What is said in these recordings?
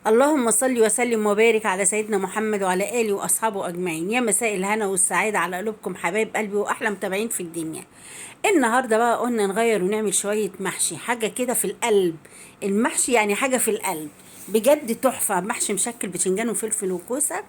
اللهم صل وسلم وبارك على سيدنا محمد وعلى آله وأصحابه أجمعين. يا مساء الهنا والسعادة على قلوبكم حبايب قلبي وأحلى متابعين في الدنيا. النهاردة بقى قلنا نغير ونعمل شوية محشي، حاجة كده في القلب. المحشي يعني حاجة في القلب بجد تحفة. محشي مشكل بتنجان وفلفل وكوسة.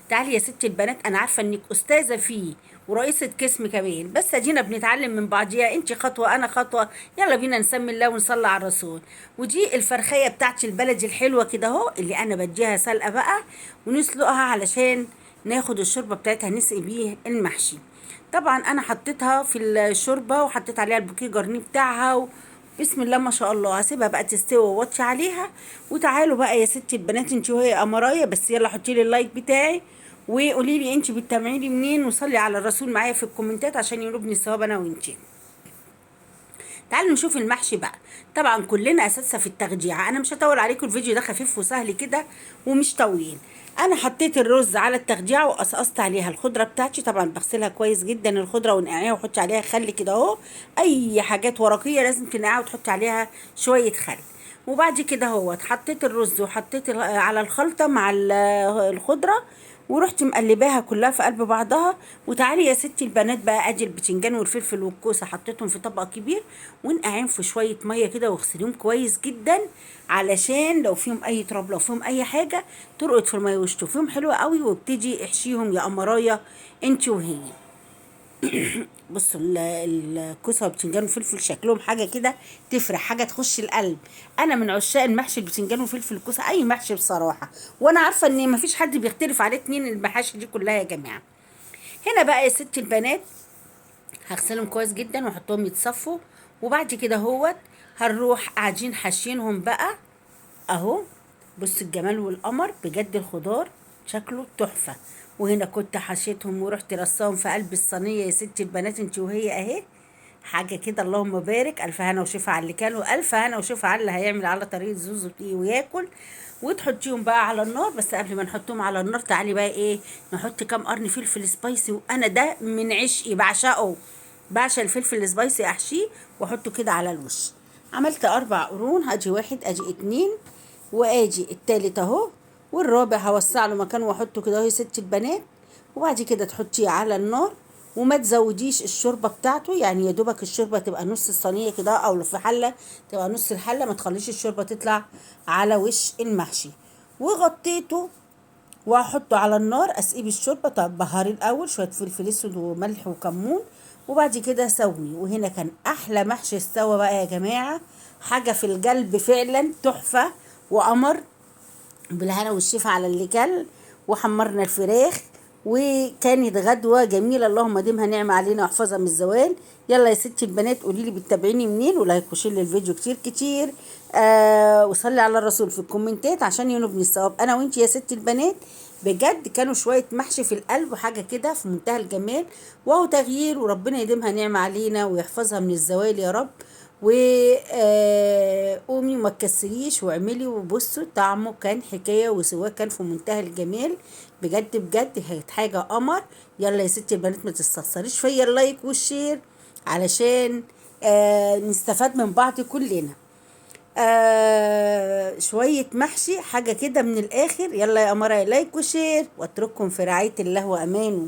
تعالي يا ست البنات، أنا عارفة إنك أستاذة فيه ورئيسة قسم كمان، بس ادينا بنتعلم من بعضيها، انت خطوة انا خطوة. يلا بينا نسمي الله ونصلي على الرسول. ودي الفرخية بتاعتي البلدي الحلوة كده اهو، اللي انا بديها سلقة بقى ونسلقها علشان ناخد الشوربة بتاعتها نسقي بيه المحشي. طبعا انا حطيتها في الشوربة وحطيت عليها البوكيه جرنيه بتاعها بسم الله ما شاء الله. هسيبها بقى تستوي ووطي عليها. وتعالوا بقى يا ستي البنات، انت وهي قمرايه، بس يلا حطي لي اللايك بتاعي وقولي لي انت بتتابعيني منين، وصلي على الرسول معايا في الكومنتات عشان ينوبني الثواب انا وانت. تعالوا نشوف المحشي بقى. طبعا كلنا اساسا في التخديعه، انا مش هطول عليكم، الفيديو ده خفيف وسهل كده ومش طويل. انا حطيت الرز على التخديعه وقصقصت عليها الخضره بتاعتي، طبعا بغسلها كويس جدا الخضره ونقعيها وحطي عليها خل كده اهو. اي حاجات ورقيه لازم تنقعيها وتحطي عليها شويه خل. وبعد كده هو حطيت الرز وحطيت على الخلطه مع الخضره، ورحت مقلباها كلها في قلب بعضها. وتعالي يا ستي البنات بقى، ادي البتنجان والفلفل والكوسه حطيتهم في طبق كبير ونقعين في شويه ميه كده واغسليهم كويس جدا، علشان لو فيهم اي تراب لو فيهم اي حاجه ترقد في الميه واشطفيهم حلوه قوي. وابتدي احشيهم يا قمرايه انت وهي. بصوا الكوسه والبتنجان والفلفل شكلهم حاجه كده تفرح، حاجه تخش القلب. انا من عشاق المحشي البتنجان والفلفل الكوسه، اي محشي بصراحه، وانا عارفه ان مفيش حد بيختلف عليه اتنين المحاشي دي كلها يا جماعه. هنا بقى يا ست البنات هغسلهم كويس جدا واحطهم يتصفوا. وبعد كده هوت هنروح قاعدين حاشينهم بقى اهو. بص الجمال والقمر بجد، الخضار شكله تحفه. وهنا كنت حشيتهم ورحت رصاهم في قلب الصينيه يا ست البنات انت وهي اهي. حاجه كده اللهم بارك، الف هنا وشفا على اللي كان، والف هنا وشفا على اللي هيعمل على طريقه زوزو فيه وياكل. وتحطيهم بقى على النار، بس قبل ما نحطهم على النار تعالي بقى ايه، نحط كام قرن فلفل سبايسي، وانا ده من عشقي بعشقه. بعشق الفلفل السبايسي، احشيه واحطه كده على الوش. عملت 4 قرون، ادي واحد ادي اتنين وادي التالت اهو، والرابع هوسع له مكان واحطه كده اهو يا ست البنات. وبعد كده تحطيه على النار وما تزوديش الشوربه بتاعته، يعني يا دوبك الشوربه تبقى نص الصينيه كده، او في حله تبقى نص الحله، ما تخليش الشوربه تطلع على وش المحشي. وغطيته واحطه على النار اسقيه بالشوربه. طب بهاري الاول شويه فلفل اسود وملح وكمون، وبعد كده اسوي. وهنا كان احلى محشي استوى بقى يا جماعه، حاجه في القلب فعلا تحفه وقمر. بالهنا والشفا على اللي كل. وحمرنا الفراخ وكانت غدوة جميلة، اللهم ديمها نعمة علينا واحفظها من الزوال. يلا يا ستي البنات قولي لي بتتابعيني منين، ولايك وشير للفيديو كتير كتير. وصلي على الرسول في الكومنتات عشان ينوبني الثواب انا وانتي يا ستي البنات. بجد كانوا شوية محشي في القلب وحاجة كده في منتهى الجمال، وهو تغيير، وربنا يديمها نعمة علينا ويحفظها من الزوال يا رب. وقومي وما تكسريش واعملي. وبصوا طعمه كان حكايه وسواه كان في منتهى الجمال. بجد بجد كانت حاجه قمر. يلا يا ستي البنات ما تستخسريش فيا اللايك والشير علشان نستفاد من بعض كلنا. شويه محشي حاجه كده من الاخر. يلا يا قمر لايك وشير، واترككم في رعايه الله وامانه.